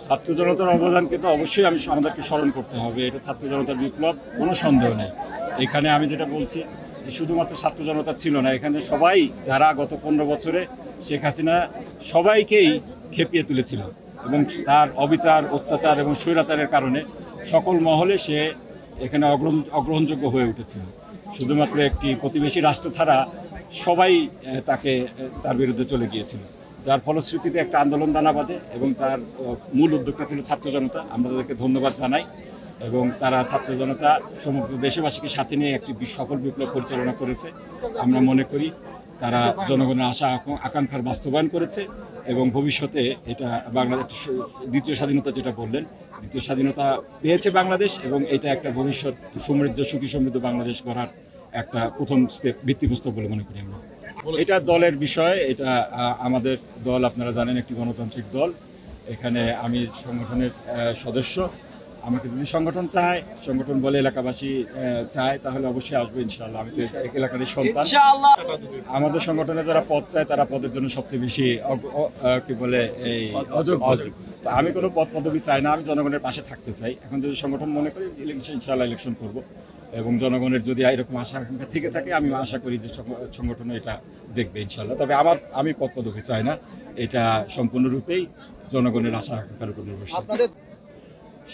ছাত্র জনতার অবদানকে তো অবশ্যই আমাদেরকে স্মরণ করতে হবে। এটা ছাত্র জনতার বিপ্লব, কোনো সন্দেহ নেই। এখানে আমি যেটা বলছি যে শুধুমাত্র ছাত্র জনতা ছিল না, এখানে সবাই যারা গত 15 বছরে শেখ হাসিনা সবাইকেই খেপিয়ে তুলেছিল এবং তার অবিচার, অত্যাচার এবং স্বৈরাচারের কারণে সকল মহলে সে এখানে অগ্রহণযোগ্য হয়ে উঠেছিল। শুধুমাত্র একটি প্রতিবেশী রাষ্ট্র ছাড়া সবাই তার বিরুদ্ধে চলে গিয়েছিল, যার ফলশ্রুতিতে একটা আন্দোলন দানা বাঁধে এবং তার মূল উদ্যোগটা ছিল ছাত্র জনতা। আমরা তাদেরকে ধন্যবাদ জানাই এবং তারা ছাত্র জনতা সমগ্র দেশবাসীকে সাথে নিয়ে একটি সফল বিপ্লব পরিচালনা করেছে। আমরা মনে করি তারা জনগণের আশা আকাঙ্ক্ষার বাস্তবায়ন করেছে এবং ভবিষ্যতে এটা বাংলাদেশ দ্বিতীয় স্বাধীনতা যেটা বললেন, দ্বিতীয় স্বাধীনতা পেয়েছে বাংলাদেশ এবং এটা একটা ভবিষ্যৎ সমৃদ্ধ, সুখী সমৃদ্ধ বাংলাদেশ গড়ার একটা প্রথম স্টেপ, ভিত্তিপ্রস্তর বলে মনে করি আমরা। এটা দলের বিষয়, এটা আমাদের দল আপনারা জানেন একটি গণতান্ত্রিক দল। এখানে আমি সংগঠনের সদস্য। আমাকে যদি সংগঠন চায়, সংগঠন বলে এলাকাবাসী চায়, তাহলে অবশ্যই আসবো ইনশাআল্লাহ। আমি তো এক এলাকারই সন্তান। আমাদের সংগঠনে যারা পদ চায় তারা পদের জন্য সবচেয়ে বেশি কি বলে এই অযোগ্য। আমি কোনো পদ পদবি চাই না, আমি জনগণের পাশে থাকতে চাই। এখন যদি সংগঠন মনে করি ইনশাআল্লাহ ইলেকশন করব এবং জনগণের যদি এরকম আশা আকাঙ্ক্ষা থেকে থাকে আমি আশা করি যে সংগঠন এটা দেখবে ইনশাআল্লাহ। তবে আমি পদ পদবি চাই না, এটা সম্পূর্ণরূপেই জনগণের আশা আকাঙ্ক্ষার উপর নির্ভরশীল।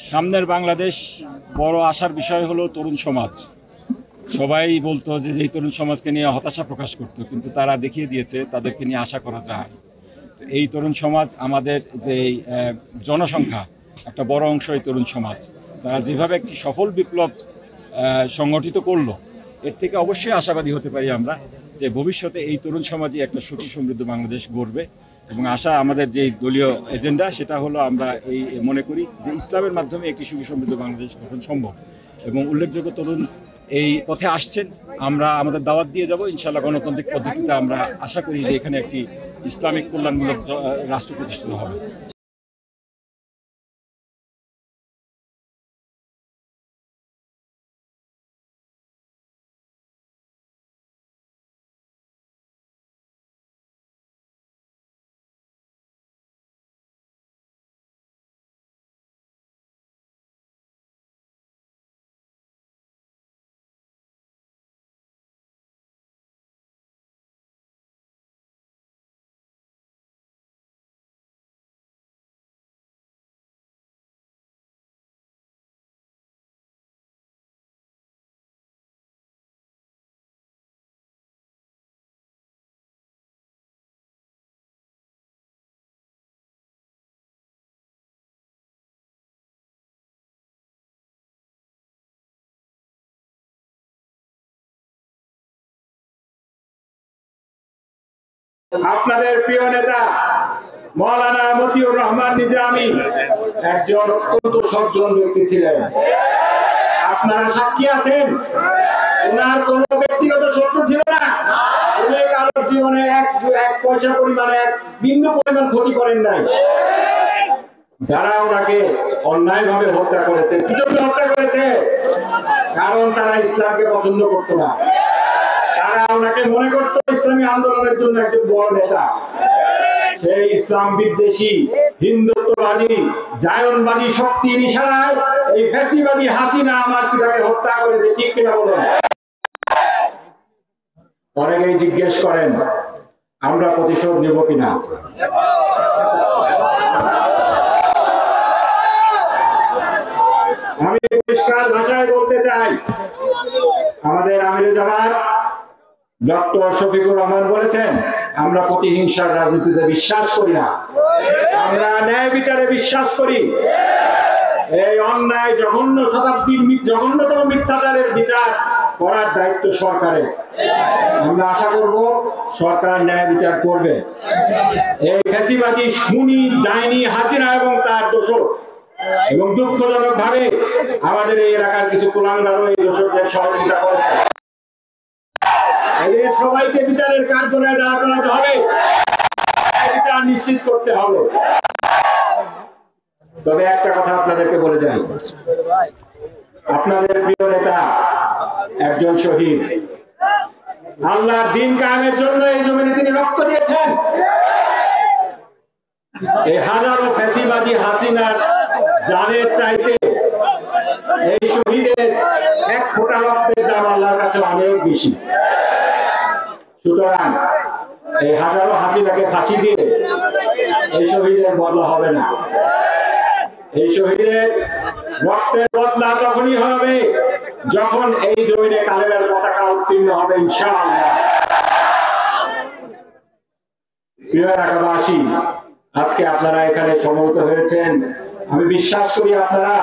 সামনের বাংলাদেশ বড় আশার বিষয় হলো তরুণ সমাজ। সবাই বলতো যে এই তরুণ সমাজকে নিয়ে হতাশা প্রকাশ করত, কিন্তু তারা দেখিয়ে দিয়েছে তাদেরকে নিয়ে আশা করা যায়। তো এই তরুণ সমাজ, আমাদের যে জনসংখ্যা একটা বড় অংশ এই তরুণ সমাজ, তারা যেভাবে একটি সফল বিপ্লব সংগঠিত করলো, এর থেকে অবশ্যই আশাবাদী হতে পারি আমরা যে ভবিষ্যতে এই তরুণ সমাজই একটা সুখী সমৃদ্ধ বাংলাদেশ গড়বে। এবং আশা আমাদের যে দলীয় এজেন্ডা সেটা হলো আমরা মনে করি যে ইসলামের মাধ্যমে একটি সুখী সমৃদ্ধ বাংলাদেশ গঠন সম্ভব এবং উল্লেখযোগ্য তরুণ এই পথে আসছেন। আমরা আমাদের দাওয়াত দিয়ে যাব ইনশাআল্লাহ। গণতান্ত্রিক পদ্ধতিতে আমরা আশা করি যে এখানে একটি ইসলামিক কল্যাণমূলক রাষ্ট্র প্রতিষ্ঠিত হবে। আপনাদের প্রিয় নেতা মাওলানা মতিউর রহমান নিজামী একজন অত্যন্ত সজ্জন ব্যক্তি ছিলেন। আপনারা সাক্ষী আছেন, ওনার কোন ব্যক্তিগত শত্রু ছিল না। উনি কারোর জীবনে এক পয়সা পরিমাণে এক বিন্দু পরিমাণ ক্ষতি করেন নাই। যারা ওনাকে অন্যায়ভাবে হত্যা করেছে, কি জন্য হত্যা করেছে? কারণ তারা ইসলামকে পছন্দ করতো না। তারা ওনাকে মনে করতো ইসলামী আন্দোলনের জন্য একজন বড় নেতা। সেই ইসলাম বিদ্বেষী, হিন্দুত্ববাদী, জায়নবাদী শক্তির ইশারায় এই ফ্যাসিবাদী হাসিনা আমার পিতাকে হত্যা করেছে। ঠিক কিনা বলেন? অনেকেই জিজ্ঞেস করেন আমরা প্রতিশোধ নেব কিনা। আমি পরিষ্কার ভাষায় বলতে চাই, আমাদের আমিরে জামাত ডক্টর শফিকুর রহমান বলেছেন আমরা প্রতিহিংসার রাজনীতিতে বিশ্বাস করি না, আমরা ন্যায় বিচারে বিশ্বাস করি। এই অন্যায় জঘন্য শতাব্দীর জঘন্যতম মিথ্যাচারের বিচার করার দায়িত্ব সরকারের। আমরা আশা করব সরকার ন্যায় বিচার করবে। এই ফ্যাসিবাদী খুনি ডাইনি হাসিনা এবং তার দোষর, এবং দুঃখজনক ভাবে আমাদের এই এলাকার কিছু কুলাঙ্গারও এই দোষরদের সহযোগিতা করেছে। এদের সবাইকে বিচারের কাঠগড়ায় দাঁড় করাতে হবে, বিচার নিশ্চিত করতে হবে। তবে একটা কথা আপনাদেরকে বলে যাই, আপনাদের প্রিয় নেতা একজন শহীদ। আল্লাহর দ্বীন কায়েমের জন্য এই জমিনে তিনি রক্ত দিয়েছেন। এই হাজারো ফ্যাসিবাদী হাসিনার জানের চাইতে এই শহীদের এক ফোঁটা রক্তের দাম আল্লাহর কাছে অনেক বেশি। সুতরাং এই হাজারো হাসিনাকে ফাঁসি দিয়ে এই শহীদের বদলা হবে না। এই শহীদের রক্তের বদলা তখনই হবে যখন এই জমিনে কালেমার পতাকা উত্তীর্ণ হবে ইনশাআল্লাহ। প্রিয় এলাকাবাসী, আজকে আপনারা এখানে সমবেত হয়েছেন, আমি বিশ্বাস করি আপনারা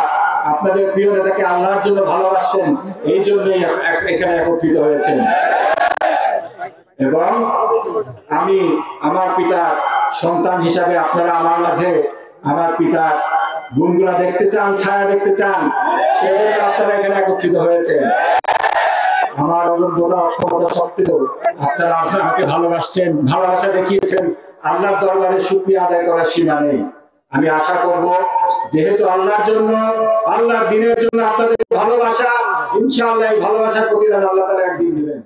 আপনাদের প্রিয় নেতাকে আল্লাহর জন্য ভালোবাসেন, এই জন্যই এখানে একত্রিত হয়েছেন। এবং আমি আমার পিতার সন্তান হিসাবে আপনারা আমার মাঝে আমার পিতার গুণগুলা দেখতে চান, ছায়া দেখতে চান, সেজন্য আপনারা এখানে একত্রিত হয়েছেন। আমার অযোগ্যতা অক্ষমতা সত্ত্বেও আপনারা আমাকে ভালোবাসছেন, ভালোবাসা দেখিয়েছেন। আল্লাহর দরবারে শুকরিয়া আদায় করার সীমা নেই। আমি আশা করব যেহেতু আল্লাহর জন্য, আল্লাহর দিনের জন্য আপনাদের ভালোবাসা, ইনশাআল্লাহ এই ভালোবাসার প্রতিদান আল্লাহ তাআলা একদিন দিবেন।